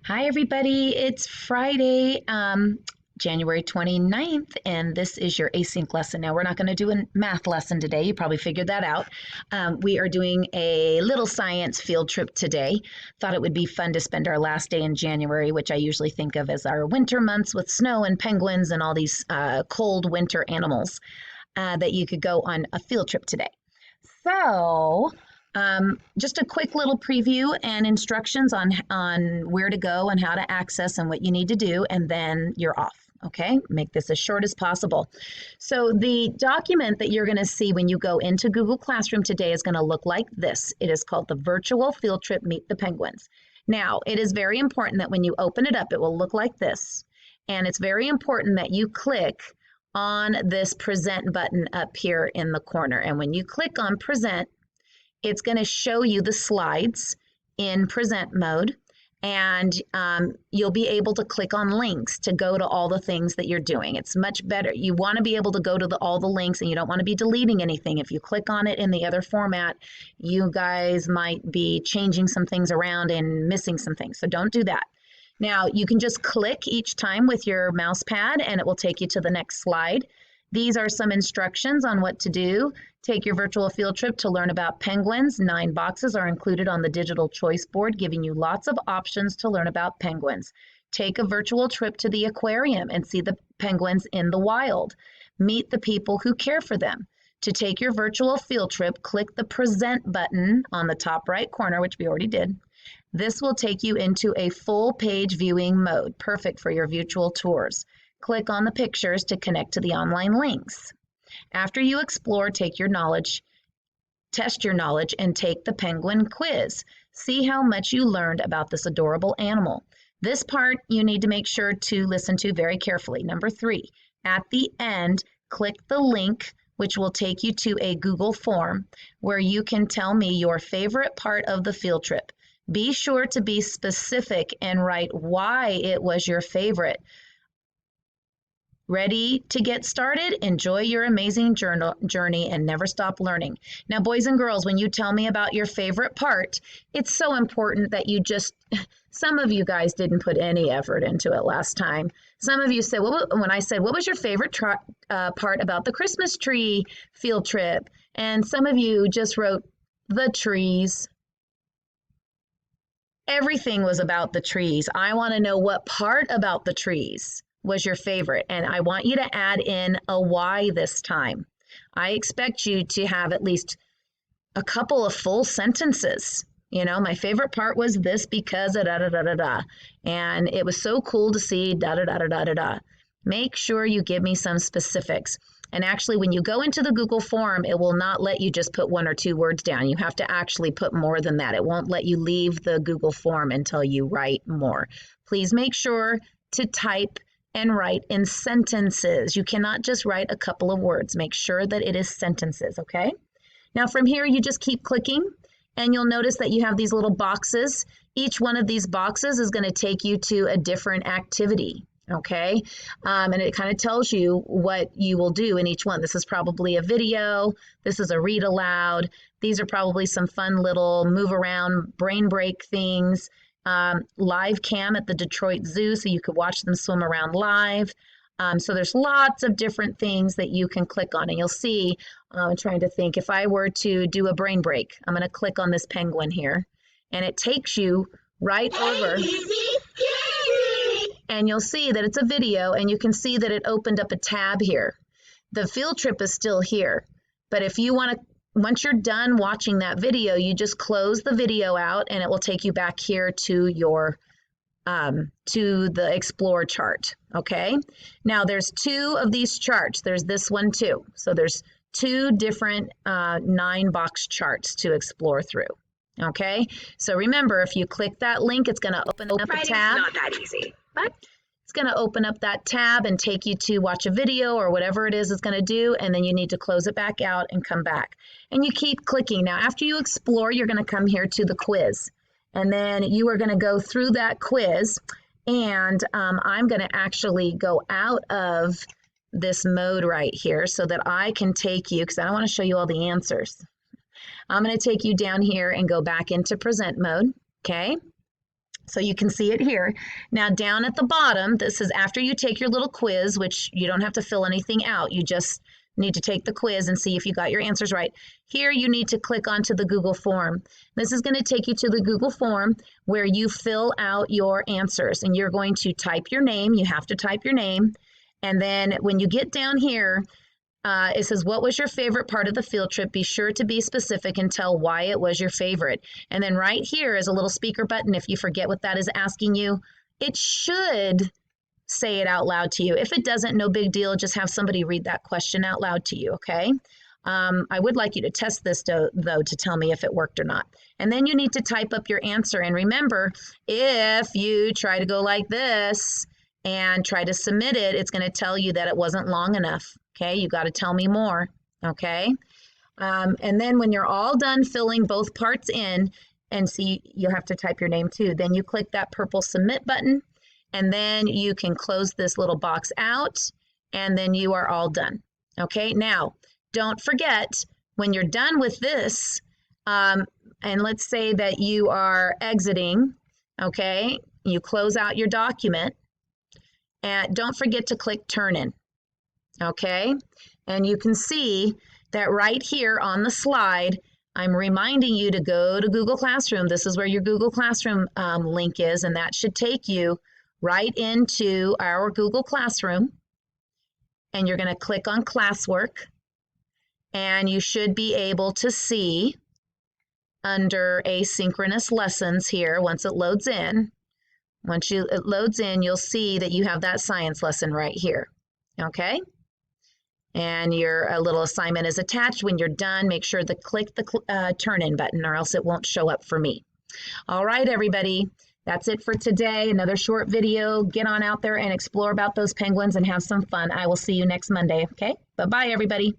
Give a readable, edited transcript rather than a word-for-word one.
Hi, everybody. It's Friday, January 29th, and this is your async lesson. Now, we're not going to do a math lesson today. You probably figured that out. We are doing a little science field trip today. Thought it would be fun to spend our last day in January, which I usually think of as our winter months with snow and penguins and all these cold winter animals, that you could go on a field trip today. So, just a quick little preview and instructions on where to go and how to access and what you need to do, and then you're off. Okay, make this as short as possible. So the document that you're going to see when you go into Google Classroom today is going to look like this. It is called the Virtual Field Trip Meet the Penguins. Now, it is very important that when you open it up, it will look like this. And it's very important that you click on this present button up here in the corner. And when you click on present, it's going to show you the slides in present mode, and you'll be able to click on links to go to all the things that you're doing. It's much better. You want to be able to go to all the links, and you don't want to be deleting anything. If you click on it in the other format, you guys might be changing some things around and missing some things. So don't do that. Now, you can just click each time with your mouse pad, and it will take you to the next slide. These are some instructions on what to do. Take your virtual field trip to learn about penguins. 9 boxes are included on the digital choice board, giving you lots of options to learn about penguins. Take a virtual trip to the aquarium and see the penguins in the wild. Meet the people who care for them. To take your virtual field trip, click the present button on the top right corner, which we already did. This will take you into a full page viewing mode, perfect for your virtual tours. Click on the pictures to connect to the online links. After you explore, test your knowledge, and take the penguin quiz. See how much you learned about this adorable animal. This part you need to make sure to listen to very carefully. Number 3, at the end, click the link which will take you to a Google form where you can tell me your favorite part of the field trip. Be sure to be specific and write why it was your favorite. Ready to get started? Enjoy your amazing journey and never stop learning. Now, boys and girls, when you tell me about your favorite part, it's so important that some of you guys didn't put any effort into it last time. Some of you said, when I said, what was your favorite part about the Christmas tree field trip? And some of you just wrote the trees. Everything was about the trees. I want to know what part about the trees was your favorite, and I want you to add in a why this time. I expect you to have at least a couple of full sentences. You know, my favorite part was this because da da da da da, and it was so cool to see da da da da da da da. Make sure you give me some specifics. And actually, when you go into the Google form, it will not let you just put 1 or 2 words down. You have to actually put more than that. It won't let you leave the Google form until you write more. Please make sure to type and write in sentences. You cannot just write a couple of words. Make sure that it is sentences, okay? Now from here, you just keep clicking, and you'll notice that you have these little boxes. Each one of these boxes is going to take you to a different activity, okay? And it kind of tells you what you will do in each one. This is probably a video. This is a read aloud. These are probably some fun little move around, brain break things. Live cam at the Detroit Zoo, so you could watch them swim around live. So there's lots of different things that you can click on, and you'll see, I'm trying to think, if I were to do a brain break, I'm going to click on this penguin here, and it takes you right over, and you'll see that it's a video, and you can see that it opened up a tab here. The field trip is still here, but if you want to, once you're done watching that video, you just close the video out, and it will take you back here to your to the Explore chart. Okay. Now there's 2 of these charts. There's this one too. So there's 2 different 9-box charts to explore through. Okay. So remember, if you click that link, it's going to open up a tab. Not that easy, but it's going to open up that tab and take you to watch a video or whatever it is it's going to do, and then you need to close it back out and come back. And you keep clicking. Now, after you explore, you're going to come here to the quiz, and then you are going to go through that quiz, and I'm going to actually go out of this mode right here so that I can take you, because I don't want to show you all the answers. I'm going to take you down here and go back into present mode, okay? So you can see it here. Now down at the bottom, this is after you take your little quiz, which you don't have to fill anything out. You just need to take the quiz and see if you got your answers right. Here you need to click onto the Google form. This is going to take you to the Google form where you fill out your answers, and you're going to type your name. You have to type your name. And then when you get down here, it says, what was your favorite part of the field trip? Be sure to be specific and tell why it was your favorite. And then right here is a little speaker button. If you forget what that is asking you, it should say it out loud to you. If it doesn't, no big deal. Just have somebody read that question out loud to you, okay? I would like you to test this though to tell me if it worked or not. And then you need to type up your answer. And remember, if you try to go like this and try to submit it, it's going to tell you that it wasn't long enough. Okay, you got to tell me more. Okay, and then when you're all done filling both parts in, and see, you'll have to type your name too. Then you click that purple submit button, and then you can close this little box out, and then you are all done. Okay, now don't forget when you're done with this, and let's say that you are exiting. Okay, you close out your document. And don't forget to click Turn In, okay? And you can see that right here on the slide, I'm reminding you to go to Google Classroom. This is where your Google Classroom link is, and that should take you right into our Google Classroom. And you're going to click on Classwork, and you should be able to see under Asynchronous Lessons here once it loads in. Once it loads in, you'll see that you have that science lesson right here, okay? And your little assignment is attached. When you're done, make sure to click the turn in button or else it won't show up for me. All right, everybody, that's it for today. Another short video. Get on out there and explore about those penguins and have some fun. I will see you next Monday, okay? Bye-bye, everybody.